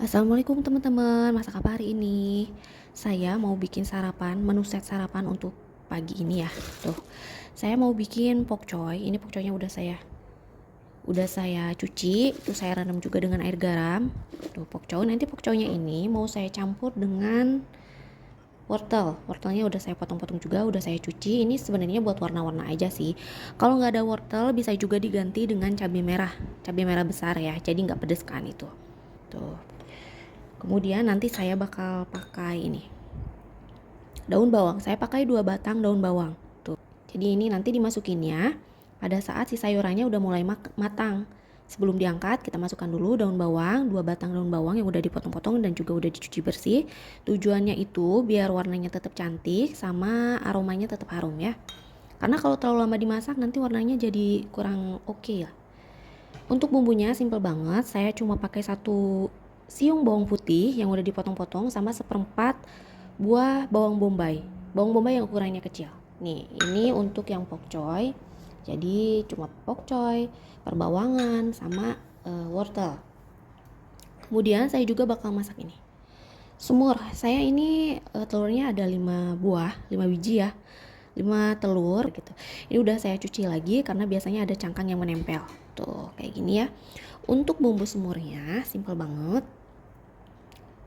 Assalamualaikum teman-teman, masak apa hari ini? Saya mau bikin sarapan, menu set sarapan untuk pagi ini ya. Tuh, saya mau bikin pokcoy. Ini pokcoynya udah saya cuci, terus saya rendam juga dengan air garam. Tuh, pokcoy. Nanti pokcoynya ini mau saya campur dengan wortel. Wortelnya udah saya potong-potong juga, udah saya cuci. Ini sebenarnya buat warna-warna aja sih. Kalau nggak ada wortel, bisa juga diganti dengan cabai merah besar ya. Jadi nggak pedes kan itu. Tuh. Kemudian nanti saya bakal pakai ini daun bawang. Saya pakai 2 batang daun bawang. Tuh. Jadi ini nanti dimasukinnya pada saat si sayurannya udah mulai matang. Sebelum diangkat, kita masukkan dulu daun bawang, 2 batang daun bawang yang udah dipotong-potong dan juga udah dicuci bersih. Tujuannya itu biar warnanya tetap cantik sama aromanya tetap harum ya. Karena kalau terlalu lama dimasak nanti warnanya jadi kurang oke ya. Untuk bumbunya simple banget, saya cuma pakai 1 siung bawang putih yang udah dipotong-potong sama seperempat buah bawang bombay. Bawang bombay yang ukurannya kecil. Nih, ini untuk yang pokcoy. Jadi cuma pokcoy, perbawangan sama wortel. Kemudian saya juga bakal masak ini. Semur. Saya ini telurnya ada 5 buah, 5 biji ya. 5 telur gitu. Ini udah saya cuci lagi karena biasanya ada cangkang yang menempel. Tuh, kayak gini ya. Untuk bumbu semurnya simple banget.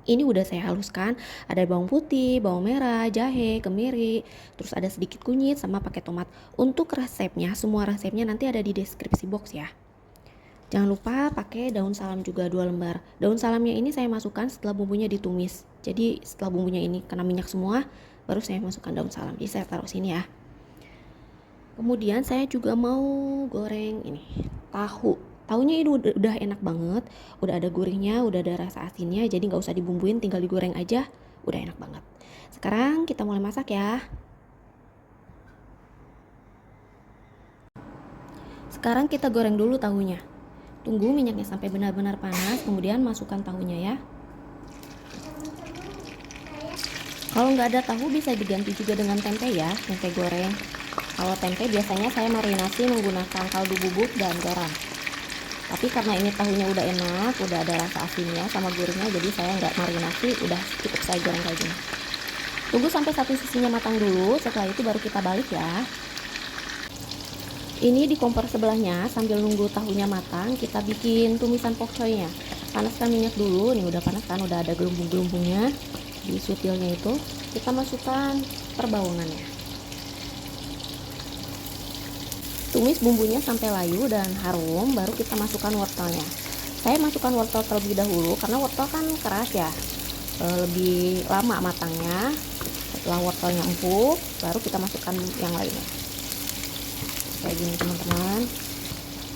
Ini udah saya haluskan, ada bawang putih, bawang merah, jahe, kemiri, terus ada sedikit kunyit sama pakai tomat. Untuk resepnya, semua resepnya nanti ada di deskripsi box ya. Jangan lupa pakai daun salam juga 2 lembar. Daun salamnya ini saya masukkan setelah bumbunya ditumis. Jadi setelah bumbunya ini kena minyak semua, baru saya masukkan daun salam. Jadi saya taruh sini ya. Kemudian saya juga mau goreng ini tahu. Tahunya ini udah enak banget, udah ada gurihnya, udah ada rasa asinnya, jadi nggak usah dibumbuin, tinggal digoreng aja, udah enak banget. Sekarang kita mulai masak ya. Sekarang kita goreng dulu tahunya. Tunggu minyaknya sampai benar-benar panas, kemudian masukkan tahunya ya. Kalau nggak ada tahu bisa diganti juga dengan tempe ya, tempe goreng. Kalau tempe biasanya saya marinasi menggunakan kaldu bubuk dan garam. Tapi karena ini tahunya udah enak, udah ada rasa asinnya sama gurihnya, jadi saya nggak marinasi, udah cukup saya goreng kayak gini. Tunggu sampai satu sisinya matang dulu, setelah itu baru kita balik ya. Ini di kompor sebelahnya, sambil nunggu tahunya matang, kita bikin tumisan pokcoynya. Panaskan minyak dulu, nih udah panas kan, udah ada gelumbung-gelumbungnya di sutilnya itu. Kita masukkan perbawangannya. Tumis bumbunya sampai layu dan harum, baru kita masukkan wortelnya. Saya masukkan wortel terlebih dahulu karena wortel kan keras ya, lebih lama matangnya. Setelah wortelnya empuk, baru kita masukkan yang lainnya. Kayak gini teman-teman.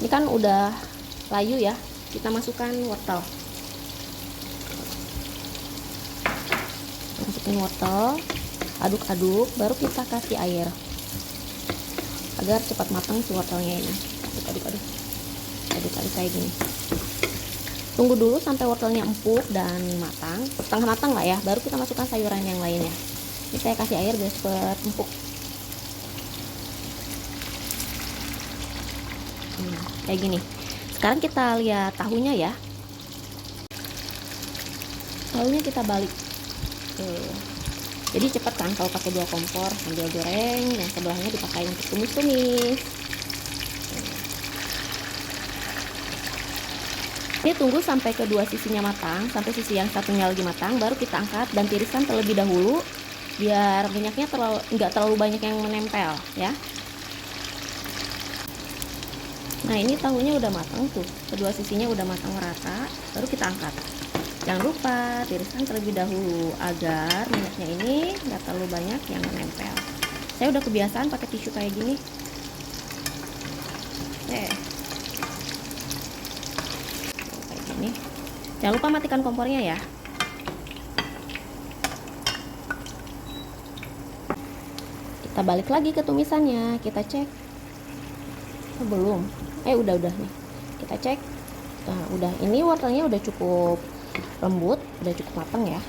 Ini kan udah layu ya, kita masukkan wortel. Masukin wortel, aduk-aduk, baru kita kasih air agar cepat matang si wortelnya ini. Aduk-aduk kayak gini. Tunggu dulu sampai wortelnya empuk dan matang, setengah matang lah ya, baru kita masukkan sayuran yang lainnya. Ini saya kasih air biar cepat empuk. Kayak gini. Sekarang kita lihat tahunya ya. Tahunya kita balik. Jadi cepat kan kalau pakai 2 kompor, sambil goreng, yang sebelahnya dipakai untuk tumis-tumis. Ini tunggu sampai kedua sisinya matang, sampai sisi yang satunya lagi matang, baru kita angkat dan tiriskan terlebih dahulu, biar minyaknya nggak terlalu banyak yang menempel ya. Nah ini tahunya udah matang tuh, kedua sisinya udah matang merata, baru kita angkat. Jangan lupa tiriskan terlebih dahulu agar minyaknya ini nggak terlalu banyak yang menempel. Saya udah kebiasaan pakai tisu kayak gini. Kayak gini. Jangan lupa matikan kompornya ya. Kita balik lagi ke tumisannya, kita cek. Belum. Udah nih. Kita cek. Nah, udah. Ini wortelnya udah cukup lembut, udah cukup matang ya.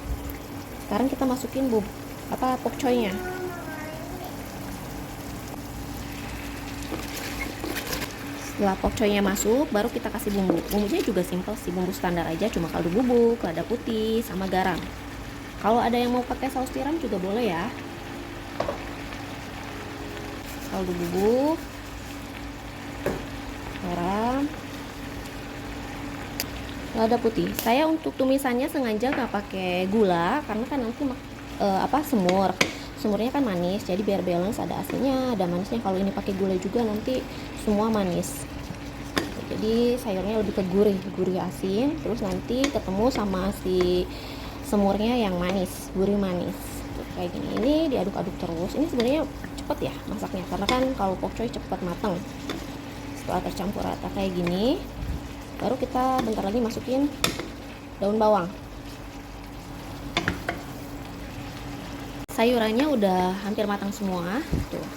Sekarang kita masukin pokcoynya. Setelah pokcoynya masuk, baru kita kasih bumbu. Bumbunya juga simple sih, bumbu standar aja, cuma kaldu bubuk, lada putih, sama garam. Kalau ada yang mau pakai saus tiram juga boleh ya. Kaldu bubuk, garam, lada putih. Saya untuk tumisannya sengaja nggak pakai gula karena kan nanti semurnya kan manis, jadi biar balance, ada asinnya, ada manisnya. Kalau ini pakai gula juga nanti semua manis. Jadi sayurnya lebih ke gurih asin, terus nanti ketemu sama si semurnya yang manis, gurih manis. Tuh, kayak gini. Ini diaduk-aduk terus. Ini sebenarnya cepet ya masaknya, karena kan kalau pokcoy cepet matang. Setelah tercampur rata kayak gini, baru kita bentar lagi masukin daun bawang. Sayurannya udah hampir matang semua. Tuh,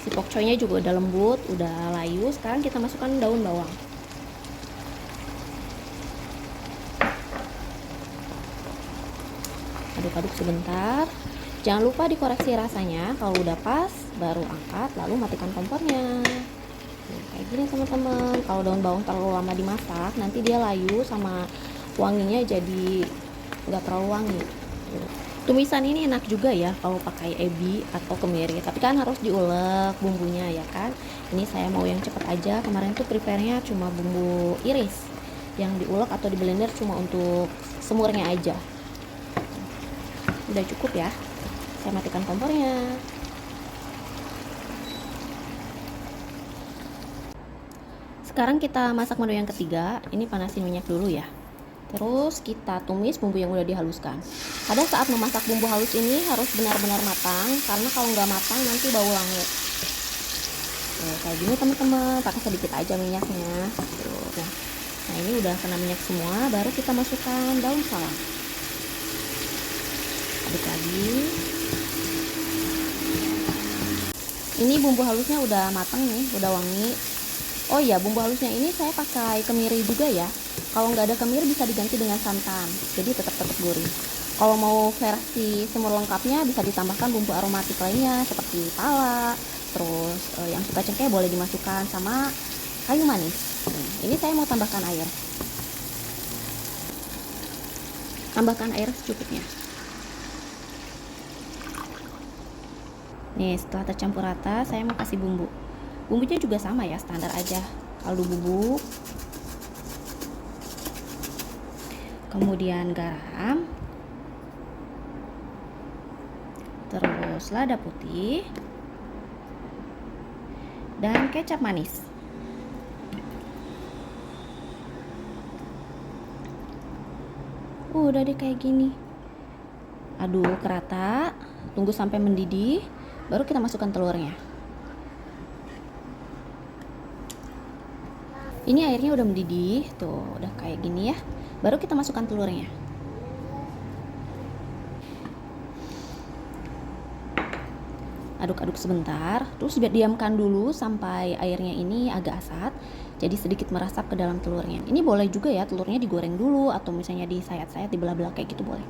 si pokcoynya juga udah lembut, udah layu. Sekarang kita masukkan daun bawang. Aduk-aduk sebentar. Jangan lupa dikoreksi rasanya. Kalau udah pas, baru angkat, lalu matikan kompornya. Nah, kayak gini teman-teman. Kalau daun bawang terlalu lama dimasak, nanti dia layu sama wanginya jadi nggak terlalu wangi. Tumisan ini enak juga ya kalau pakai ebi atau kemiri, tapi kan harus diulek bumbunya ya kan. Ini saya mau yang cepet aja. Kemarin tuh prepare-nya cuma bumbu iris yang diulek atau di blender cuma untuk semurnya aja. Udah cukup ya. Saya matikan kompornya. Sekarang kita masak menu yang ketiga. Ini panasin minyak dulu ya. Terus kita tumis bumbu yang udah dihaluskan. Pada saat memasak bumbu halus ini harus benar-benar matang, karena kalau nggak matang nanti bau langit. Kayak gini teman-teman, pakai sedikit aja minyaknya. Nah ini udah kena minyak semua, baru kita masukkan daun salam. Aduk lagi. Ini bumbu halusnya udah matang nih, udah wangi. Oh iya, bumbu halusnya ini saya pakai kemiri juga ya. Kalau nggak ada kemiri bisa diganti dengan santan, jadi tetap gurih. Kalau mau versi semur lengkapnya bisa ditambahkan bumbu aromatik lainnya seperti pala, terus yang suka cengkeh boleh dimasukkan sama kayu manis. Ini saya mau tambahkan air. Tambahkan air secukupnya. Nih, setelah tercampur rata, saya mau kasih bumbu. Bumbunya juga sama ya, standar aja. Kaldu bubuk, kemudian garam, terus lada putih, dan kecap manis. Udah deh kayak gini. Aduk rata, tunggu sampai mendidih, baru kita masukkan telurnya. Ini airnya udah mendidih, tuh udah kayak gini ya. Baru kita masukkan telurnya. Aduk-aduk sebentar, terus diamkan dulu sampai airnya ini agak asat, jadi sedikit meresap ke dalam telurnya. Ini boleh juga ya telurnya digoreng dulu atau misalnya disayat-sayat, dibelah-belah kayak gitu boleh.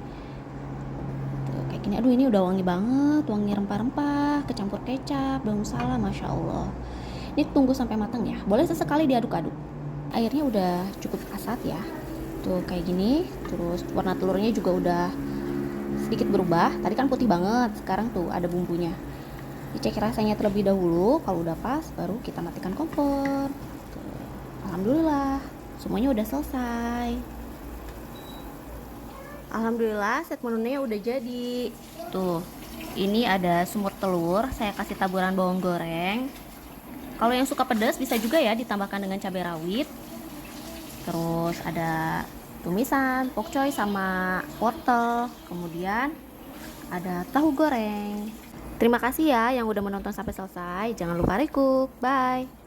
Tuh, kayak gini. Aduh, ini udah wangi banget, wangi rempah-rempah, kecampur kecap, daun salam, masya Allah. Ini tunggu sampai matang ya. Boleh sesekali diaduk-aduk. Airnya udah cukup asat ya. Tuh kayak gini. Terus warna telurnya juga udah sedikit berubah. Tadi kan putih banget, sekarang tuh ada bumbunya. Dicek rasanya terlebih dahulu. Kalau udah pas, baru kita matikan kompor. Tuh. Alhamdulillah, semuanya udah selesai. Alhamdulillah, set menunya udah jadi. Tuh, ini ada semur telur. Saya kasih taburan bawang goreng. Kalau yang suka pedas bisa juga ya ditambahkan dengan cabai rawit. Terus ada tumisan, pokcoy sama wortel. Kemudian ada tahu goreng. Terima kasih ya yang udah menonton sampai selesai. Jangan lupa recook. Bye.